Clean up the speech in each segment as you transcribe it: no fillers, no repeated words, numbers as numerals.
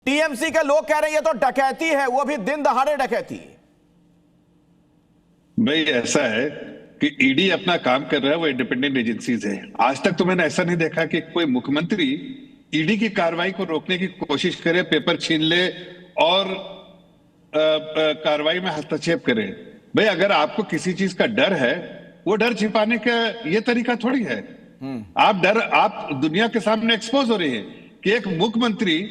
TMC के लोग कह रहे हैं ये तो डकैती है, वो भी दिन दहाड़े डकैती। भाई ऐसा है कि ईडी अपना काम कर रहा है, वो इंडिपेंडेंट एजेंसीज है। आज तक तो मैंने ऐसा नहीं देखा कि कोई मुख्यमंत्री ईडी की कार्रवाई को रोकने की कोशिश करे, पेपर छीन ले और कार्रवाई में हस्तक्षेप करे। भाई अगर आपको किसी चीज का डर है, वो डर छिपाने का ये तरीका थोड़ी है। आप दुनिया के सामने एक्सपोज हो रही है कि एक मुख्यमंत्री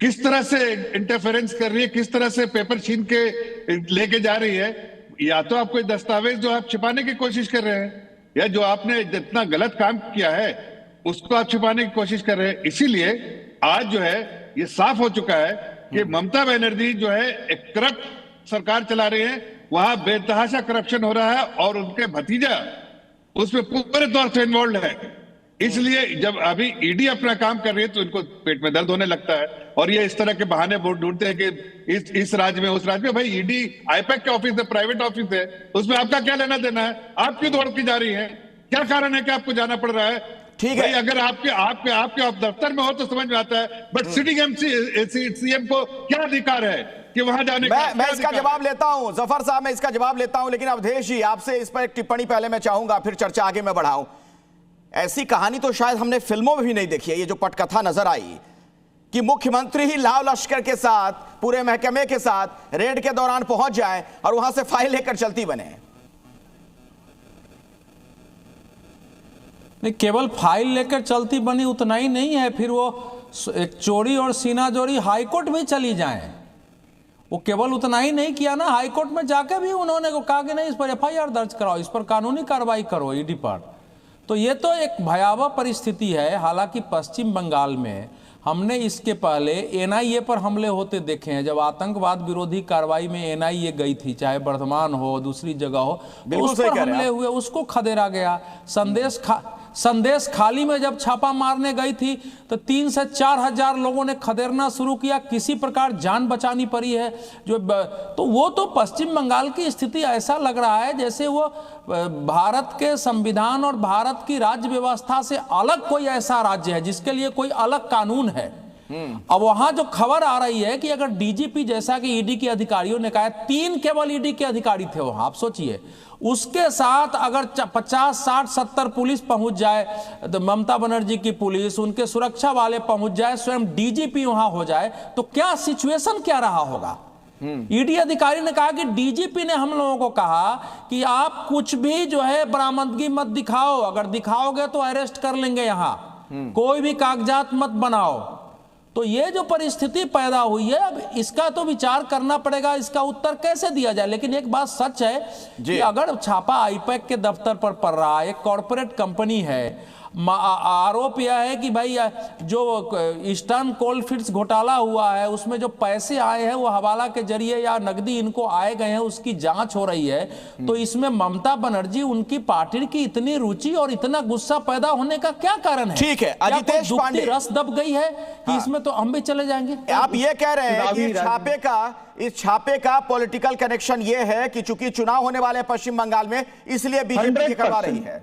किस तरह से इंटरफेरेंस कर रही है, किस तरह से पेपर छीन के लेके जा रही है। या तो आप कोई दस्तावेज जो आप छिपाने की कोशिश कर रहे हैं, या जो आपने जितना गलत काम किया है उसको आप छिपाने की कोशिश कर रहे हैं। इसीलिए आज जो है ये साफ हो चुका है कि ममता बनर्जी जो है एक करप्ट सरकार चला रही है, वहां बेतहाशा करप्शन हो रहा है और उनके भतीजा उसमें पूरे तौर से इन्वॉल्व है। इसलिए जब अभी ईडी अपना काम कर रही है तो इनको पेट में दर्द होने लगता है और ये इस तरह के बहाने ढूंढते हैं कि इस राज्य में उस राज्य में। भाई ईडी आईपैक के ऑफिस है, प्राइवेट ऑफिस है, उसमें आपका क्या लेना देना है? आप क्यों दौड़ की जा रही है? क्या कारण है कि आपको जाना पड़ रहा है? ठीक है, अगर आपके दफ्तर में हो तो समझ में आता है, बट सिटिंग सीएम को क्या अधिकार है कि वहां जाने का? मैं इसका जवाब लेता हूं जफर साहब, मैं इसका जवाब लेता हूं, लेकिन अवधेश जी आपसे इस पर एक टिप्पणी पहले मैं चाहूंगा, फिर चर्चा आगे मैं बढ़ाऊं। ऐसी कहानी तो शायद हमने फिल्मों में भी नहीं देखी है। ये जो पटकथा नजर आई कि मुख्यमंत्री ही लाव लश्कर के साथ, पूरे महकमे के साथ रेड के दौरान पहुंच जाए और वहां से फाइल लेकर चलती बने। नहीं, केवल फाइल लेकर चलती बनी उतना ही नहीं है, फिर वो एक चोरी और सीना जोड़ी हाईकोर्ट में चली जाएं। वो केवल उतना ही नहीं किया ना, हाईकोर्ट में जाकर भी उन्होंने कहा कि नहीं इस पर एफआईआर दर्ज कराओ, इस पर कानूनी कार्रवाई करो ईडी पर। तो ये तो एक भयावह परिस्थिति है। हालांकि पश्चिम बंगाल में हमने इसके पहले एनआईए पर हमले होते देखे हैं। जब आतंकवाद विरोधी कार्रवाई में एनआईए गई थी, चाहे वर्धमान हो दूसरी जगह हो, तो उस पर हमले हुए, उसको खदेड़ा गया। संदेश खाली में जब छापा मारने गई थी तो 3 से 4 हजार लोगों ने खदेड़ना शुरू किया, किसी प्रकार जान बचानी पड़ी है। तो वो तो पश्चिम बंगाल की स्थिति ऐसा लग रहा है जैसे वो भारत के संविधान और भारत की राज्य व्यवस्था से अलग कोई ऐसा राज्य है जिसके लिए कोई अलग कानून है। अब वहां जो खबर आ रही है कि अगर डीजीपी, जैसा कि ईडी के अधिकारियों ने कहा, 3 केवल ईडी के अधिकारी थे वहां, आप सोचिए, उसके साथ अगर 50, 60, 70 पुलिस पहुंच जाए, तो ममता बनर्जी की पुलिस, उनके सुरक्षा वाले पहुंच जाए, स्वयं डीजीपी वहां हो जाए, तो क्या सिचुएशन क्या रहा होगा? ईडी अधिकारी ने कहा कि डीजीपी ने हम लोगों को कहा कि आप कुछ भी जो है बरामदगी मत दिखाओ, अगर दिखाओगे तो अरेस्ट कर लेंगे, यहां कोई भी कागजात मत बनाओ। तो ये जो परिस्थिति पैदा हुई है, अब इसका तो विचार करना पड़ेगा, इसका उत्तर कैसे दिया जाए। लेकिन एक बात सच है कि अगर छापा आईपैक के दफ्तर पर पड़ रहा है, एक कॉरपोरेट कंपनी है, आरोप यह है कि भाई जो ईस्टर्न कोलफील्ड्स घोटाला हुआ है उसमें जो पैसे आए हैं वो हवाला के जरिए या नकदी इनको आए गए हैं, उसकी जांच हो रही है। तो इसमें ममता बनर्जी, उनकी पार्टी की इतनी रुचि और इतना गुस्सा पैदा होने का क्या कारण है? ठीक है, अजितेश पांडे, रस दब गई है कि इसमें तो हम भी चले जाएंगे। आप ये कह रहे हैं कि इस छापे का पॉलिटिकल कनेक्शन ये है कि चूंकि चुनाव होने वाले पश्चिम बंगाल में, इसलिए बीजेपी करवा रही है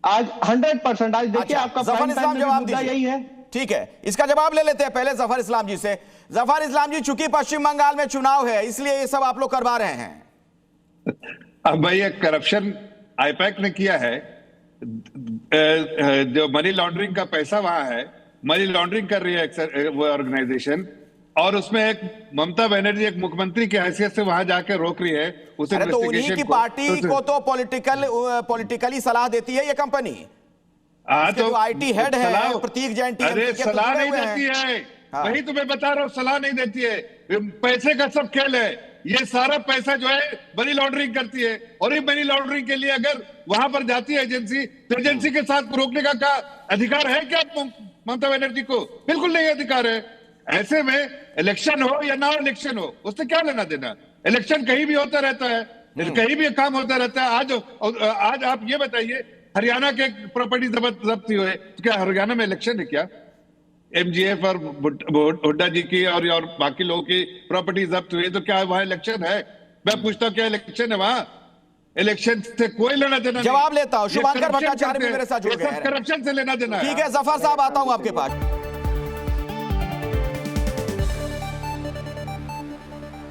आज 100%। आज देखिए आपका जफर इस्लाम जवाब दीजिए। यही है, ठीक है, इसका जवाब ले लेते हैं पहले जफर इस्लाम जी से। जफर इस्लाम जी, चूंकि पश्चिम बंगाल में चुनाव है इसलिए ये सब आप लोग करवा रहे हैं। अब भाई ये करप्शन आईपैक ने किया है, जो मनी लॉन्ड्रिंग का पैसा वहां है, मनी लॉन्ड्रिंग कर रही है वो ऑर्गेनाइजेशन, और उसमें एक ममता बनर्जी एक मुख्यमंत्री की हैसियत से वहां जाकर रोक रही है उस इन्वेस्टिगेशन को। उन्हीं की पार्टी को तो पॉलिटिकली सलाह देती है ये कंपनी। तो आईटी हेड है प्रतीक जैन, अरे सलाह नहीं देती है, वही तुम्हें बता रहा हूँ, सलाह नहीं देती है। पैसे का सब खेल है, ये सारा पैसा जो है मनी लॉन्ड्रिंग करती है, और ये मनी लॉन्ड्रिंग के लिए अगर वहां पर जाती है एजेंसी, तो एजेंसी के साथ रोकने का क्या अधिकार है क्या ममता बनर्जी को? बिल्कुल नहीं अधिकार है। ऐसे में इलेक्शन हो या ना इलेक्शन हो, उससे क्या लेना देना? इलेक्शन कहीं भी होता रहता है, कहीं भी काम होता रहता है। आज आप ये बताइए, हरियाणा के प्रॉपर्टी जब्त हुए, तो क्या हरियाणा में इलेक्शन है क्या? एमजीएफ और हुड्डा जी की और बाकी लोगों की प्रॉपर्टी जब्त हुई, तो क्या वहां इलेक्शन है? मैं पूछता हूँ, क्या इलेक्शन है वहां? इलेक्शन से कोई लेना देना जवाब लेता हूँ। शुभांकर भट्टाचार्य भी मेरे साथ जुड़ गए हैं। करप्शन से लेना देना। ठीक है जफर साहब, आता हूं आपके पास।